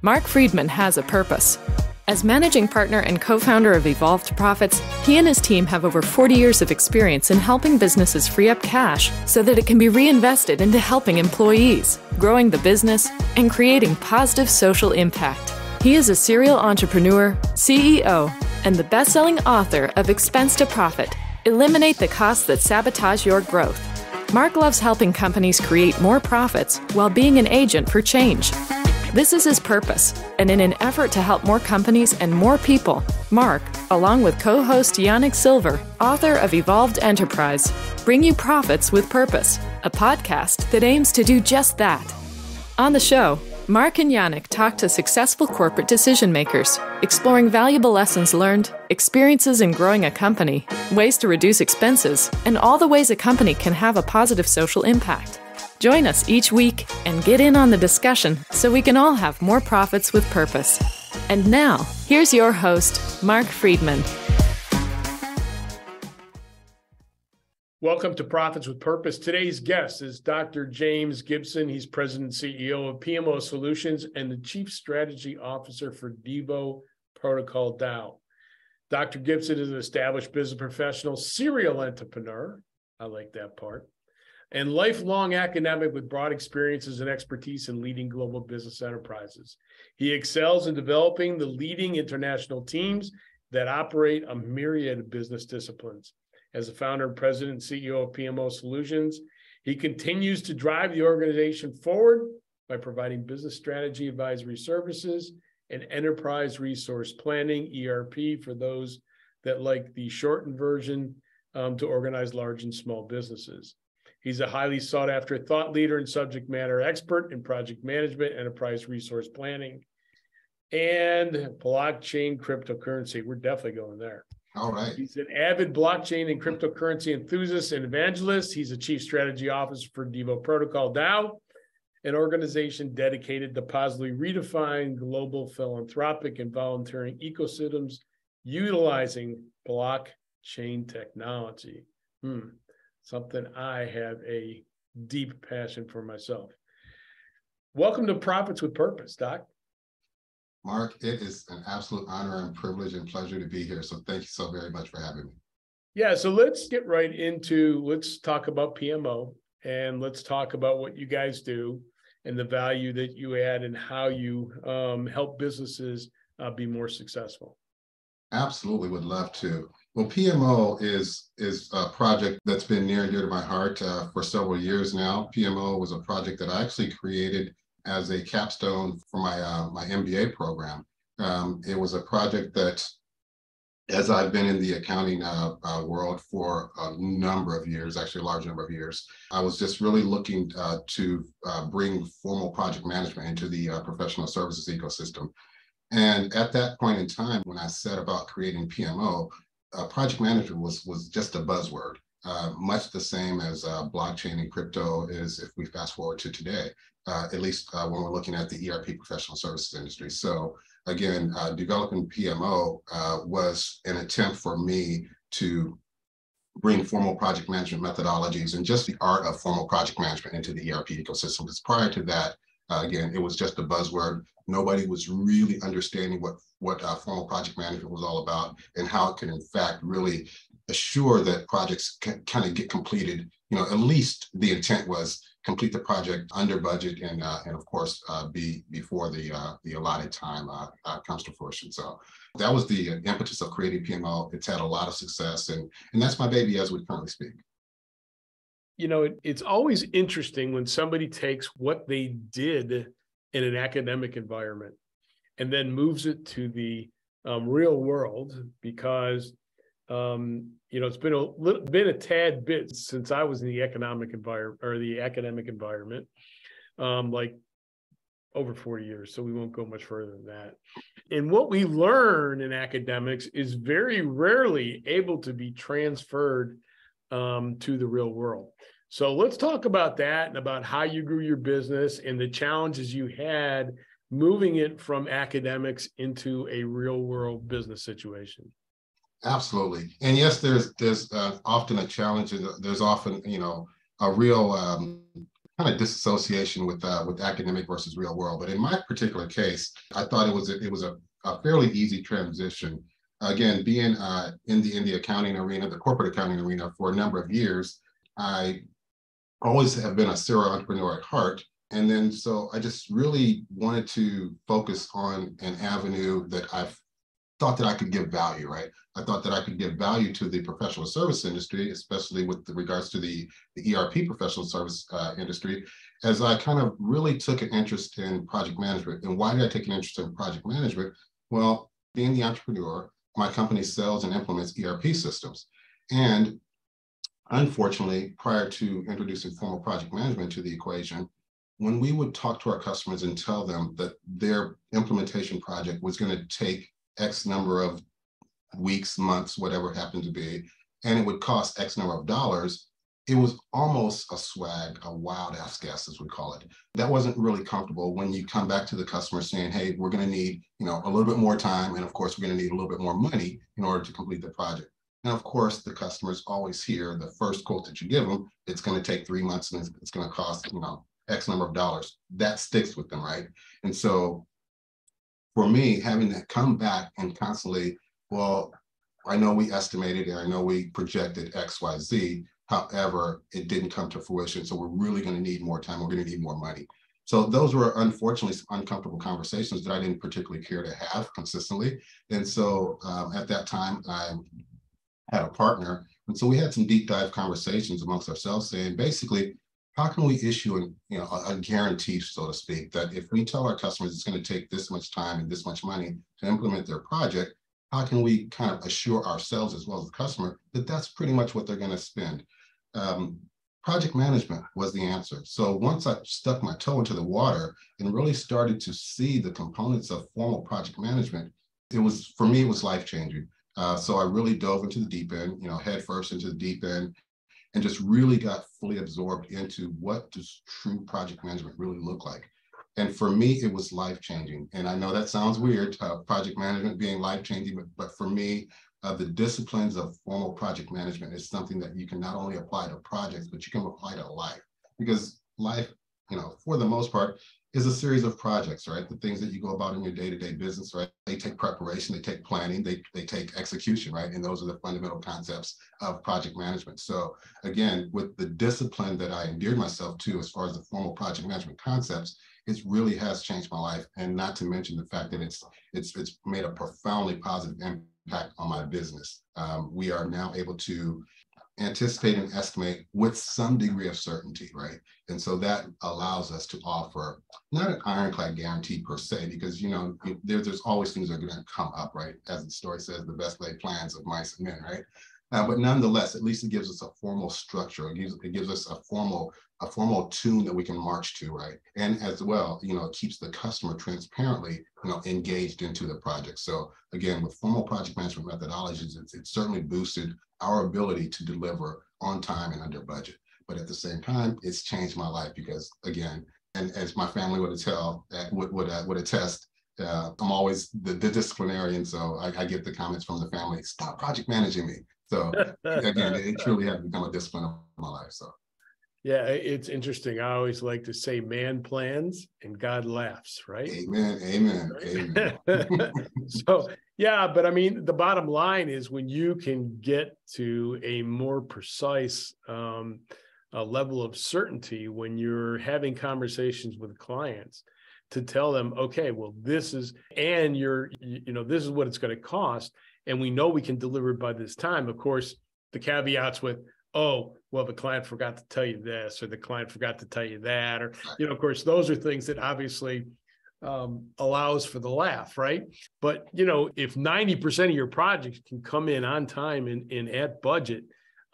Mark Friedman has a purpose. As managing partner and co-founder of Evolved Profits, he and his team have over 40 years of experience in helping businesses free up cash so that it can be reinvested into helping employees, growing the business, and creating positive social impact. He is a serial entrepreneur, CEO, and the best-selling author of Expense to Profit: Eliminate the Costs That Sabotage Your Growth. Mark loves helping companies create more profits while being an agent for change. This is his purpose, and in an effort to help more companies and more people, Mark, along with co-host Yannick Silver, author of Evolved Enterprise, bring you Profits with Purpose, a podcast that aims to do just that. On the show, Mark and Yannick talk to successful corporate decision makers, exploring valuable lessons learned, experiences in growing a company, ways to reduce expenses, and all the ways a company can have a positive social impact. Join us each week and get in on the discussion so we can all have more profits with purpose. And now, here's your host, Mark Friedman. Welcome to Profits with Purpose. Today's guest is Dr. James Gibson. He's President and CEO of PMO Solutions and the Chief Strategy Officer for DeVo Protocol DAO. Dr. Gibson is an established business professional, serial entrepreneur, I like that part, and lifelong academic with broad experiences and expertise in leading global business enterprises. He excels in developing the leading international teams that operate a myriad of business disciplines. As the founder and president and CEO of PMO Solutions, he continues to drive the organization forward by providing business strategy advisory services and enterprise resource planning, ERP, for those that like the shortened version, to organize large and small businesses. He's a highly sought after thought leader and subject matter expert in project management, enterprise resource planning, and blockchain cryptocurrency. We're definitely going there. All right. He's an avid blockchain and cryptocurrency enthusiast and evangelist. He's a chief strategy officer for DeVo Protocol DAO, an organization dedicated to positively redefine global philanthropic and volunteering ecosystems utilizing blockchain technology. Something I have a deep passion for myself. Welcome to Profits with Purpose, Doc. Mark, it is an absolute honor and privilege and pleasure to be here. So thank you so very much for having me. Yeah, so let's get right into, let's talk about PMO and let's talk about what you guys do and the value that you add and how you help businesses be more successful. Absolutely, would love to. Well, PMO is a project that's been near and dear to my heart for several years now. PMO was a project that I actually created as a capstone for my MBA program. It was a project that, as I've been in the accounting world for a number of years, actually a large number of years, I was just really looking to bring formal project management into the professional services ecosystem. And at that point in time, when I set about creating PMO, project management was just a buzzword, much the same as blockchain and crypto is if we fast forward to today, at least when we're looking at the ERP professional services industry. So again, developing PMO was an attempt for me to bring formal project management methodologies and just the art of formal project management into the ERP ecosystem. Because prior to that, again, it was just a buzzword. Nobody was really understanding what formal project management was all about and how it can, in fact, really assure that projects can kind of get completed. You know, at least the intent was complete the project under budget and of course, be before the allotted time comes to fruition. So that was the impetus of creating PMO. It's had a lot of success, and that's my baby as we currently speak. You know, it's always interesting when somebody takes what they did in an academic environment and then moves it to the real world, because you know, it's been a tad bit since I was in the economic environment or the academic environment, like over 40 years. So we won't go much further than that. And what we learn in academics is very rarely able to be transferred to the real world. So let's talk about that and about how you grew your business and the challenges you had moving it from academics into a real world business situation. Absolutely. And yes, there's often a challenge. There's often, you know, a real kind of disassociation with academic versus real world. But in my particular case, I thought it was a fairly easy transition. Again, being in the accounting arena, the corporate accounting arena for a number of years, I always have been a serial entrepreneur at heart. And then so I just really wanted to focus on an avenue that I've thought that I could give value, right? I thought that I could give value to the professional service industry, especially with regards to the ERP professional service industry, as I kind of really took an interest in project management. And why did I take an interest in project management? Well, being the entrepreneur, my company sells and implements ERP systems. And unfortunately, prior to introducing formal project management to the equation, when we would talk to our customers and tell them that their implementation project was going to take X number of weeks, months, whatever it happened to be, and it would cost X number of dollars, it was almost a swag, a wild ass guess, as we call it. That wasn't really comfortable when you come back to the customer saying, hey, we're going to need, a little bit more time. And of course, we're going to need a little bit more money in order to complete the project. And of course, the customers always hear the first quote that you give them, it's going to take 3 months and it's going to cost, X number of dollars. That sticks with them, right? And so for me, having that come back and constantly, well, I know we estimated and I know we projected X, Y, Z. However, it didn't come to fruition. So we're really going to need more time. We're going to need more money. So those were unfortunately some uncomfortable conversations that I didn't particularly care to have consistently. And so at that time, I had a partner. And so we had some deep dive conversations amongst ourselves saying, basically, how can we issue a guarantee, so to speak, that if we tell our customers it's going to take this much time and this much money to implement their project, how can we kind of assure ourselves as well as the customer that that's pretty much what they're going to spend? Project management was the answer. So once I stuck my toe into the water and really started to see the components of formal project management, for me, it was life-changing. So I really dove into the deep end, head first into the deep end, and just really got fully absorbed into what does true project management really look like. And for me, it was life-changing. And I know that sounds weird, project management being life-changing, but for me, the disciplines of formal project management is something that you can not only apply to projects, but you can apply to life. Because life, for the most part, is a series of projects, right? The things that you go about in your day-to-day business, right? They take preparation, they take planning, they take execution, right? And those are the fundamental concepts of project management. So again, with the discipline that I endeared myself to as far as the formal project management concepts, it really has changed my life. And not to mention the fact that it's made a profoundly positive impact on my business. We are now able to anticipate and estimate with some degree of certainty, right? And so that allows us to offer not an ironclad guarantee per se, because there's always things that are going to come up, right? As the story says, the best laid plans of mice and men, right? But nonetheless, at least it gives us a formal structure. It gives us a formal tune that we can march to, right? And as well, it keeps the customer transparently, engaged into the project. So again, with formal project management methodologies, it's certainly boosted our ability to deliver on time and under budget. But at the same time, it's changed my life because, again, and as my family would attest, I'm always the disciplinarian. So I get the comments from the family, stop project managing me. So again, it truly has become a discipline of my life. So. Yeah, it's interesting. I always like to say man plans and God laughs, right? Amen, amen, right? amen. So, yeah, but I mean, the bottom line is when you can get to a more precise level of certainty when you're having conversations with clients to tell them, okay, well, this is what it's going to cost. And we know we can deliver it by this time. Of course, the caveats with, oh, well, the client forgot to tell you this, or the client forgot to tell you that, or, of course, those are things that obviously allows for the laugh, right? But, if 90% of your projects can come in on time and at budget,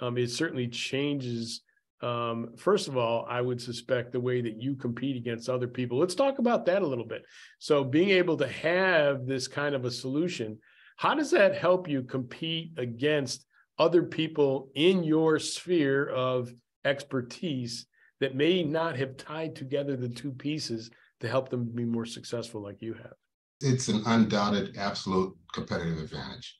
it certainly changes. First of all, I would suspect the way that you compete against other people. Let's talk about that a little bit. So being able to have this kind of a solution, how does that help you compete against other people in your sphere of expertise that may not have tied together the two pieces to help them be more successful like you have? It's an undoubted, absolute competitive advantage.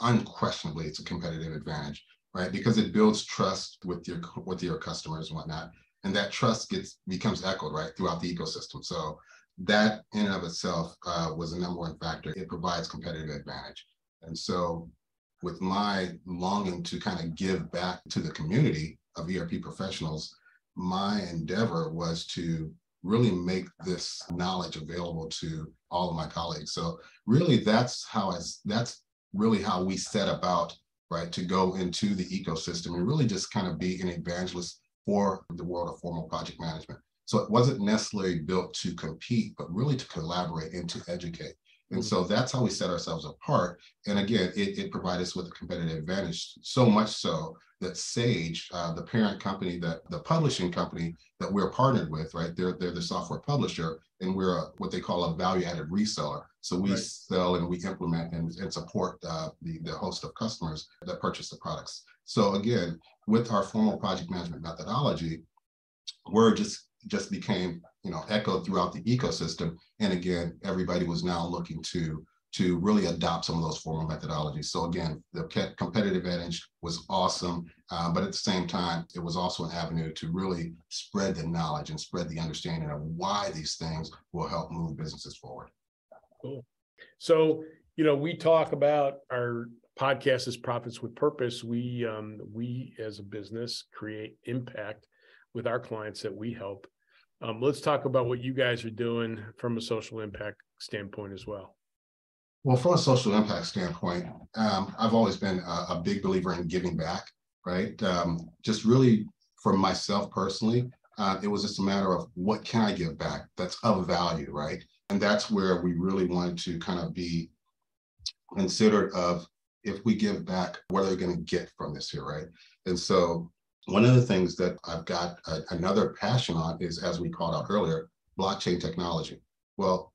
Unquestionably, it's a competitive advantage, right? Because it builds trust with your customers and whatnot. and that trust becomes echoed, right, throughout the ecosystem. So that in and of itself was the number one factor. It provides competitive advantage. And so with my longing to kind of give back to the community of ERP professionals, my endeavor was to really make this knowledge available to all of my colleagues. So really that's really how we set about, right, to go into the ecosystem and really just kind of be an evangelist for the world of formal project management. So it wasn't necessarily built to compete, but really to collaborate and to educate. And so that's how we set ourselves apart. And again, it provided us with a competitive advantage, so much so that Sage, the parent company, the publishing company that we're partnered with, right? They're the software publisher, and we're what they call a value-added reseller. So we sell and we implement and support the host of customers that purchase the products. So again, with our formal project management methodology, we're just became, echoed throughout the ecosystem. And again, everybody was now looking to really adopt some of those formal methodologies. So again, the competitive advantage was awesome, but at the same time, it was also an avenue to really spread the knowledge and spread the understanding of why these things will help move businesses forward. Cool. So, we talk about our podcast as Profits with Purpose. We as a business create impact with our clients that we help. Let's talk about what you guys are doing from a social impact standpoint as well. Well, from a social impact standpoint, I've always been a big believer in giving back, right? Just really for myself personally, it was just a matter of what can I give back that's of value, right? And that's where we really wanted to kind of be considerate of, if we give back, what are they going to get from this here, right? And so one of the things that I've got another passion on is, as we called out earlier, blockchain technology. Well,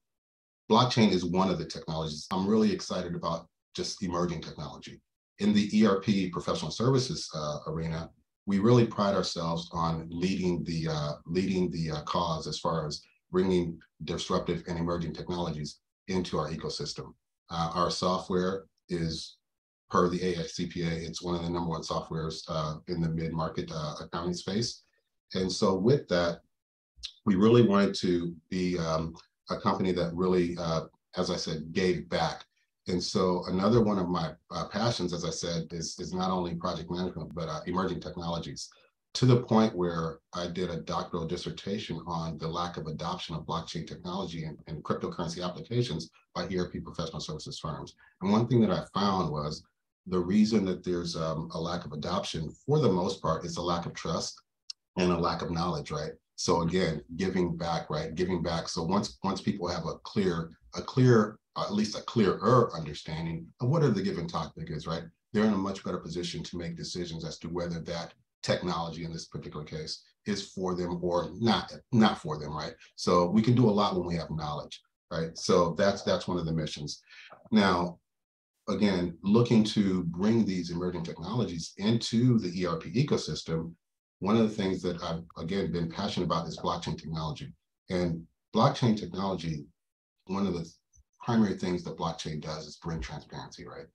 blockchain is one of the technologies. I'm really excited about just emerging technology. In the ERP professional services arena, we really pride ourselves on leading the cause as far as bringing disruptive and emerging technologies into our ecosystem. Our software is, per the AICPA, it's one of the number one softwares in the mid-market accounting space. And so with that, we really wanted to be a company that really, as I said, gave back. And so another one of my passions, as I said, is not only project management, but emerging technologies, to the point where I did a doctoral dissertation on the lack of adoption of blockchain technology and cryptocurrency applications by ERP professional services firms. And one thing that I found was the reason that there's a lack of adoption, for the most part, is a lack of trust and a lack of knowledge, right? So again, giving back, right? Giving back. So once people have at least a clearer understanding of what are the given topic is, right? They're in a much better position to make decisions as to whether that technology in this particular case is for them or not for them, right? So we can do a lot when we have knowledge, right? So that's one of the missions. Now, again, looking to bring these emerging technologies into the ERP ecosystem, one of the things that I've, again, been passionate about is blockchain technology. And blockchain technology, one of the primary things that blockchain does is bring transparency, right?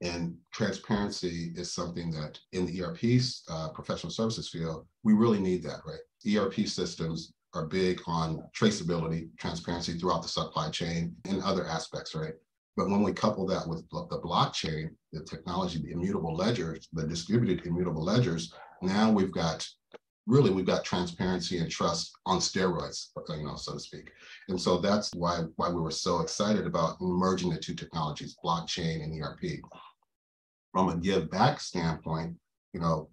And transparency is something that in the ERP professional services field, we really need that, right? ERP systems are big on traceability, transparency throughout the supply chain and other aspects, right? But when we couple that with the blockchain, the technology, the immutable ledgers, the distributed immutable ledgers, now we've got transparency and trust on steroids, so to speak. And so that's why we were so excited about merging the two technologies, blockchain and ERP. From a give back standpoint,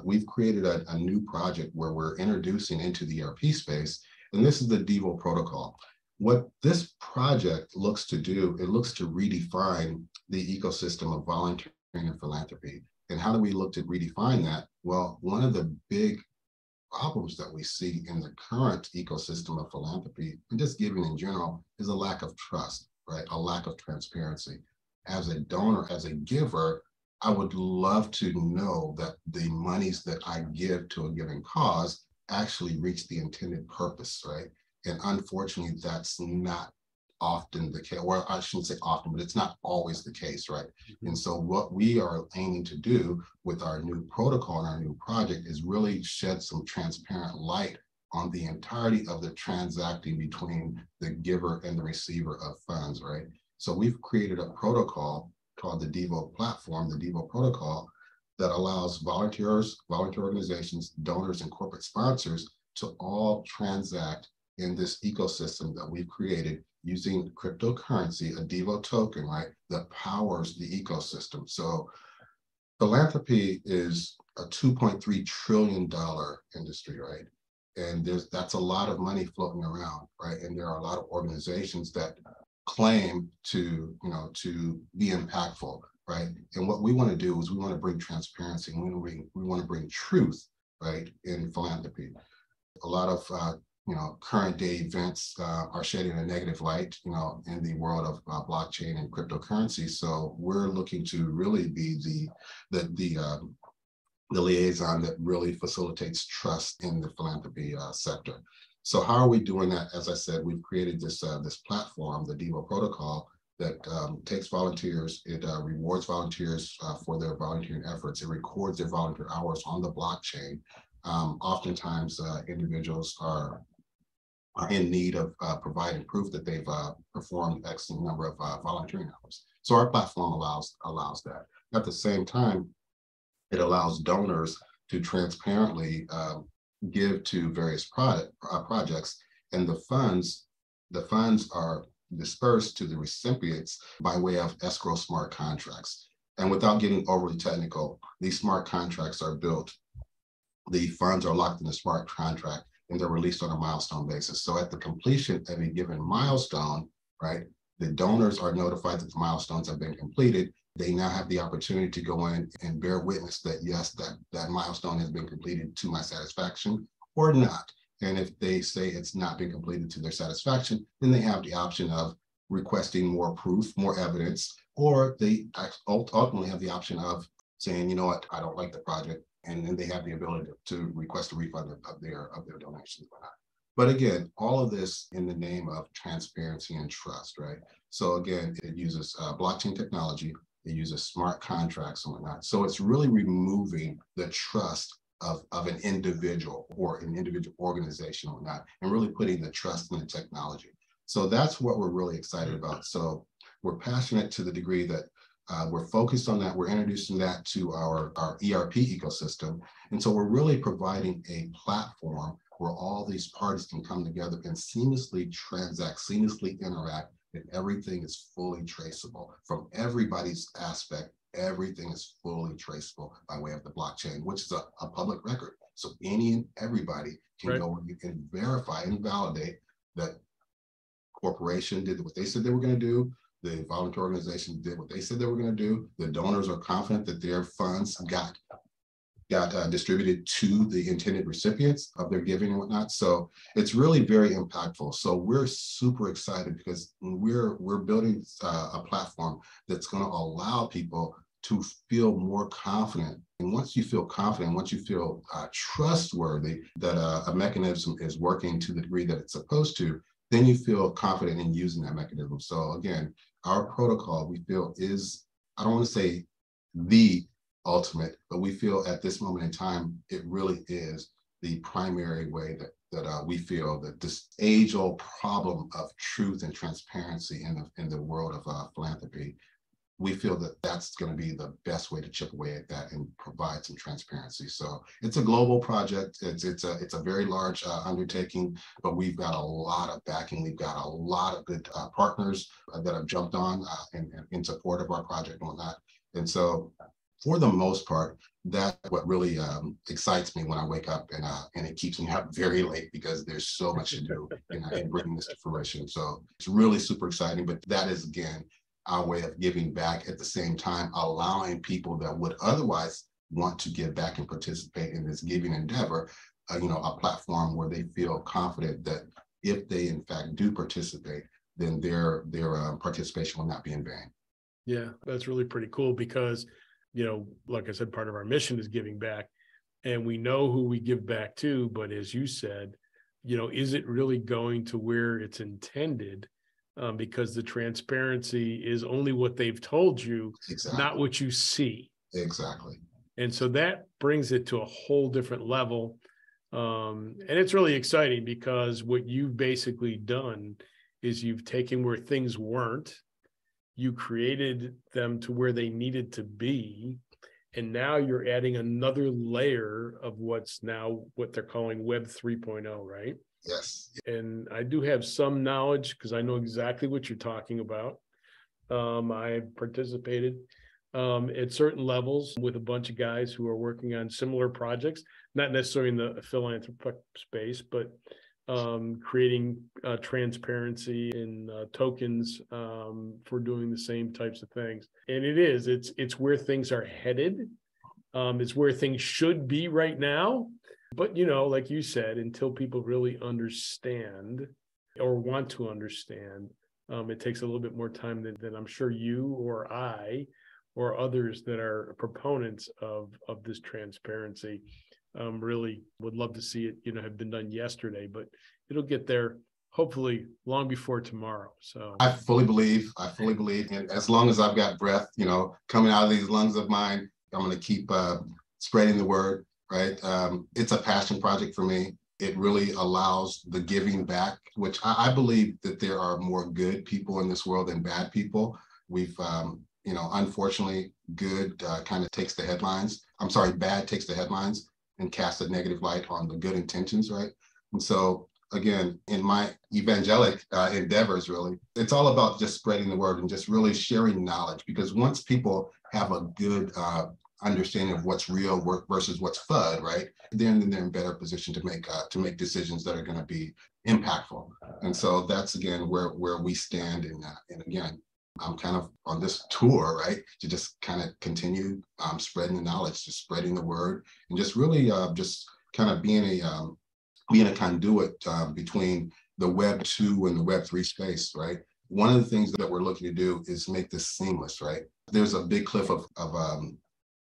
we've created a new project where we're introducing into the ERP space, and this is the DeVo Protocol. What this project looks to do, it looks to redefine the ecosystem of volunteering and philanthropy. And how do we look to redefine that? Well, one of the big problems that we see in the current ecosystem of philanthropy, and just giving in general, is a lack of trust, right? A lack of transparency. As a donor, as a giver, I would love to know that the monies that I give to a given cause actually reach the intended purpose, right? And unfortunately, that's not often the case, or I shouldn't say often, but it's not always the case, right? And so what we are aiming to do with our new protocol and our new project is really shed some transparent light on the entirety of the transacting between the giver and the receiver of funds, right? So we've created a protocol called the DeVo platform, the DeVo Protocol, that allows volunteers, volunteer organizations, donors, and corporate sponsors to all transact in this ecosystem that we've created using cryptocurrency, a DeVo token, right, that powers the ecosystem. So philanthropy is a $2.3 trillion industry, right? And that's a lot of money floating around, right? And there are a lot of organizations that claim to, to be impactful, right? And what we want to do is we want to bring transparency, and we want to bring truth, right, in philanthropy. A lot of current day events are shedding a negative light, in the world of blockchain and cryptocurrency. So we're looking to really be the liaison that really facilitates trust in the philanthropy sector. So how are we doing that? As I said, we've created this platform, the DeVo Protocol, that takes volunteers. It rewards volunteers for their volunteering efforts. It records their volunteer hours on the blockchain. Oftentimes, individuals are in need of providing proof that they've performed X number of volunteering hours. So our platform allows that. At the same time, it allows donors to transparently give to various projects, and the funds are dispersed to the recipients by way of escrow smart contracts. And without getting overly technical, these smart contracts are built. The funds are locked in the smart contract, and they're released on a milestone basis. So at the completion of a given milestone, right, the donors are notified that the milestones have been completed. They now have the opportunity to go in and bear witness that, yes, that milestone has been completed to my satisfaction or not. And if they say it's not been completed to their satisfaction, then they have the option of requesting more proof, more evidence, or they ultimately have the option of saying, you know what, I don't like the project. And then they have the ability to request a refund of their donations. But again, all of this in the name of transparency and trust, right? So again, it uses blockchain technology. It uses smart contracts and whatnot. So it's really removing the trust of an individual or an individual organization or whatnot, and really putting the trust in the technology. So that's what we're really excited about. So we're passionate to the degree that we're focused on that. We're introducing that to our ERP ecosystem. And so we're really providing a platform where all these parties can come together and seamlessly transact, seamlessly interact, and everything is fully traceable from everybody's aspect. Everything is fully traceable by way of the blockchain, which is a public record. So any and everybody can go and verify and validate that corporation did what they said they were going to do. The volunteer organization did what they said they were going to do. The donors are confident that their funds got distributed to the intended recipients of their giving and whatnot. So it's really very impactful. So we're super excited because we're building a platform that's going to allow people to feel more confident. And once you feel confident, once you feel trustworthy that a mechanism is working to the degree that it's supposed to, then you feel confident in using that mechanism. So again, our protocol, we feel, is, I don't want to say the ultimate, but we feel at this moment in time, it really is the primary way that we feel that this age-old problem of truth and transparency in the world of philanthropy, we feel that that's going to be the best way to chip away at that and provide some transparency. So it's a global project. It's a very large undertaking, but we've got a lot of backing. We've got a lot of good partners that have jumped on in support of our project and whatnot. And so for the most part, that's what really excites me when I wake up, and it keeps me up very late because there's so much to do in bringing this to fruition. So it's really super exciting, but that is, again, our way of giving back, at the same time allowing people that would otherwise want to give back and participate in this giving endeavor, a platform where they feel confident that if they in fact do participate, then their participation will not be in vain. Yeah, that's really pretty cool because, like I said, part of our mission is giving back, and we know who we give back to, but as you said, is it really going to where it's intended? Because the transparency is only what they've told you, not what you see. Exactly. And so that brings it to a whole different level. And it's really exciting because what you've basically done is you've taken where things weren't, you created them to where they needed to be, and now you're adding another layer of what's now what they're calling Web 3.0, right? Yes. And I do have some knowledge because I know exactly what you're talking about. I participated at certain levels with a bunch of guys who are working on similar projects, not necessarily in the philanthropic space, but creating transparency in tokens for doing the same types of things. And it's where things are headed. It's where things should be right now. But, like you said, until people really understand or want to understand, it takes a little bit more time than I'm sure you or I or others that are proponents of this transparency really would love to see it, have been done yesterday, but it'll get there hopefully long before tomorrow. So I fully believe, and as long as I've got breath, coming out of these lungs of mine, I'm going to keep spreading the word, right? It's a passion project for me. It really allows the giving back, which I believe that there are more good people in this world than bad people. We've, unfortunately, good kind of takes the headlines. I'm sorry, bad takes the headlines and casts a negative light on the good intentions, right? And so, again, in my evangelic endeavors, really, it's all about just spreading the word and just really sharing knowledge. Because once people have a good understanding of what's real versus what's FUD, right? Then they're in better position to make decisions that are going to be impactful. And so that's again where we stand. And again, I'm kind of on this tour, right, to just kind of continue spreading the knowledge, just spreading the word, and just really just kind of being a conduit between the Web 2 and the Web 3 space, right? One of the things that we're looking to do is make this seamless, right? There's a big cliff of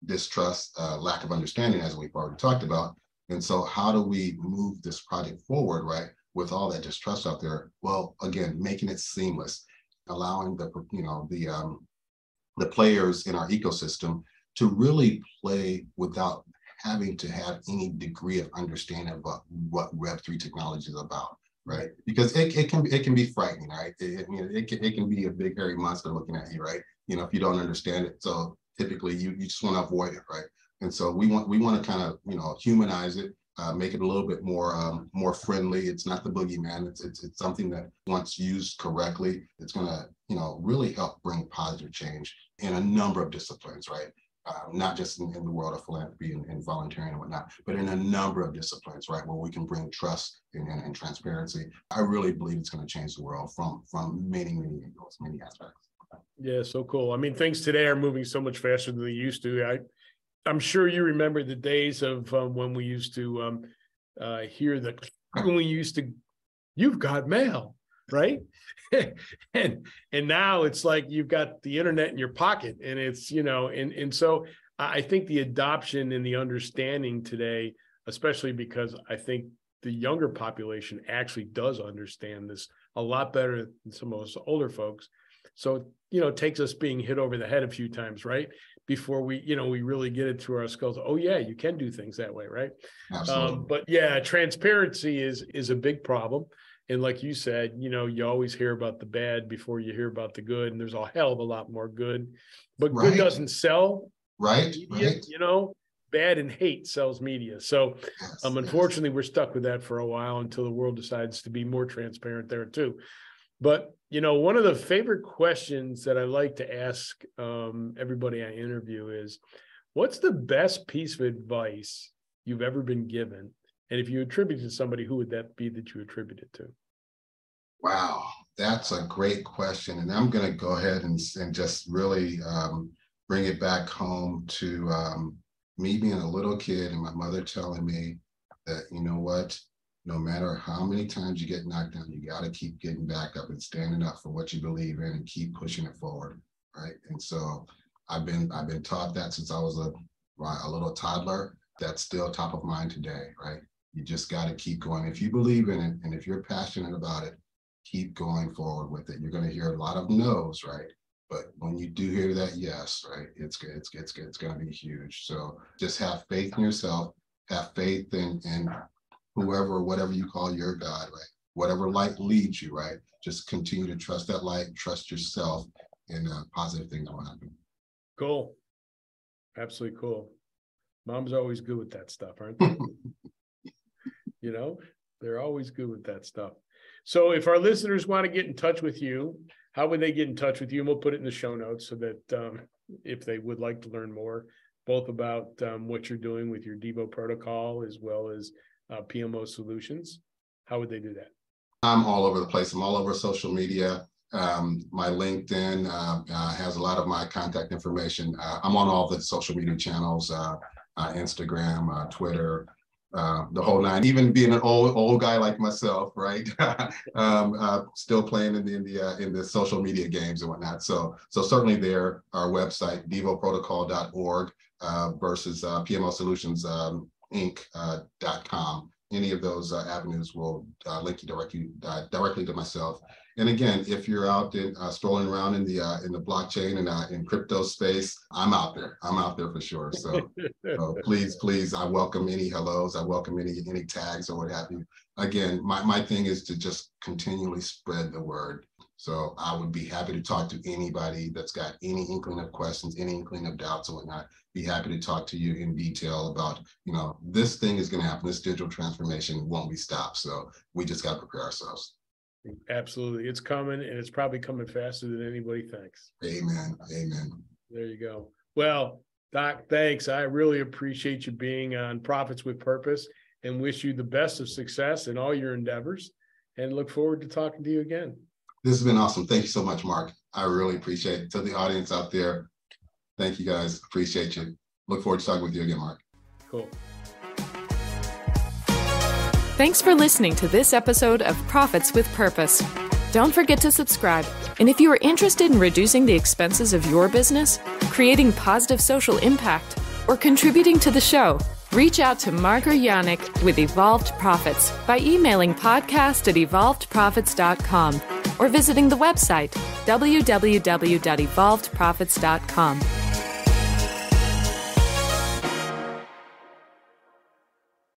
distrust, lack of understanding, as we've already talked about. And so how do we move this project forward, right, with all that distrust out there? Well, again, making it seamless, allowing the players in our ecosystem to really play without having to have any degree of understanding about what Web3 technology is about, right? Because it can be frightening, right? It can be a big hairy monster looking at you, right? If you don't understand it. So typically you just want to avoid it, right? And so we want to kind of humanize it, make it a little bit more friendly. It's not the boogeyman. It's something that once used correctly, it's going to really help bring positive change in a number of disciplines, right? Not just in the world of philanthropy and volunteering and whatnot, but in a number of disciplines, right, where we can bring trust and transparency. I really believe it's going to change the world from many angles, many aspects. Yeah, so cool. I mean, things today are moving so much faster than they used to. I'm sure you remember the days of when we used to hear you've got mail, right? and now it's like you've got the internet in your pocket, and it's and so I think the adoption and the understanding today, especially because I think the younger population actually does understand this a lot better than some of us older folks. So it takes us being hit over the head a few times, right, before we really get it through our skulls. Oh yeah, you can do things that way, right? Absolutely. But yeah, transparency is a big problem. And like you said, you always hear about the bad before you hear about the good, and there's a hell of a lot more good. But right. Good doesn't sell. Right. Media, right. Bad and hate sells media. So yes, unfortunately, we're stuck with that for a while until the world decides to be more transparent there too. But one of the favorite questions that I like to ask everybody I interview is, what's the best piece of advice you've ever been given? And if you attribute it to somebody, who would that be that you attribute it to? Wow, that's a great question. And I'm going to go ahead and just really bring it back home to me being a little kid and my mother telling me that, what, no matter how many times you get knocked down, you got to keep getting back up and standing up for what you believe in and keep pushing it forward, right? And so I've been taught that since I was a little toddler. That's still top of mind today, right? You just got to keep going. If you believe in it and if you're passionate about it, keep going forward with it. You're going to hear a lot of no's, right? But when you do hear that yes, right, it's going to be huge. So just have faith in yourself, have faith in whoever, whatever you call your God, right? Whatever light leads you, right? Just continue to trust that light, trust yourself, and positive things will happen. Cool. Absolutely cool. Mom's always good with that stuff, aren't they? You know, they're always good with that stuff. So if our listeners want to get in touch with you, how would they get in touch with you? And we'll put it in the show notes so that if they would like to learn more, both about what you're doing with your DeVo protocol as well as PMO solutions, how would they do that? I'm all over the place. I'm all over social media. My LinkedIn has a lot of my contact information. I'm on all the social media channels, Instagram, Twitter, the whole nine. Even being an old guy like myself, right? Still playing in the social media games and whatnot. So certainly there, our website, devoprotocol.org versus PMO Solutions Inc.com. Any of those avenues will link you directly to myself. And again, if you're out there strolling around in the blockchain and in crypto space, I'm out there. I'm out there for sure. So please, I welcome any hellos. I welcome any tags or what have you. Again, my thing is to just continually spread the word. So I would be happy to talk to anybody that's got any inkling of questions, any inkling of doubts or whatnot. Be happy to talk to you in detail about, this thing is going to happen. This digital transformation won't be stopped. So we just got to prepare ourselves. Absolutely. It's coming, and it's probably coming faster than anybody thinks. Amen. There you go. Well, Doc, thanks. I really appreciate you being on Profits with Purpose and wish you the best of success in all your endeavors and look forward to talking to you again. This has been awesome. Thank you so much, Mark. I really appreciate it. To the audience out there, thank you guys. Appreciate you. Look forward to talking with you again, Mark. Cool. Thanks for listening to this episode of Profits with Purpose. Don't forget to subscribe. And if you are interested in reducing the expenses of your business, creating positive social impact, or contributing to the show, reach out to Mark or Yannick with Evolved Profits by emailing podcast@evolvedprofits.com or visiting the website www.evolvedprofits.com.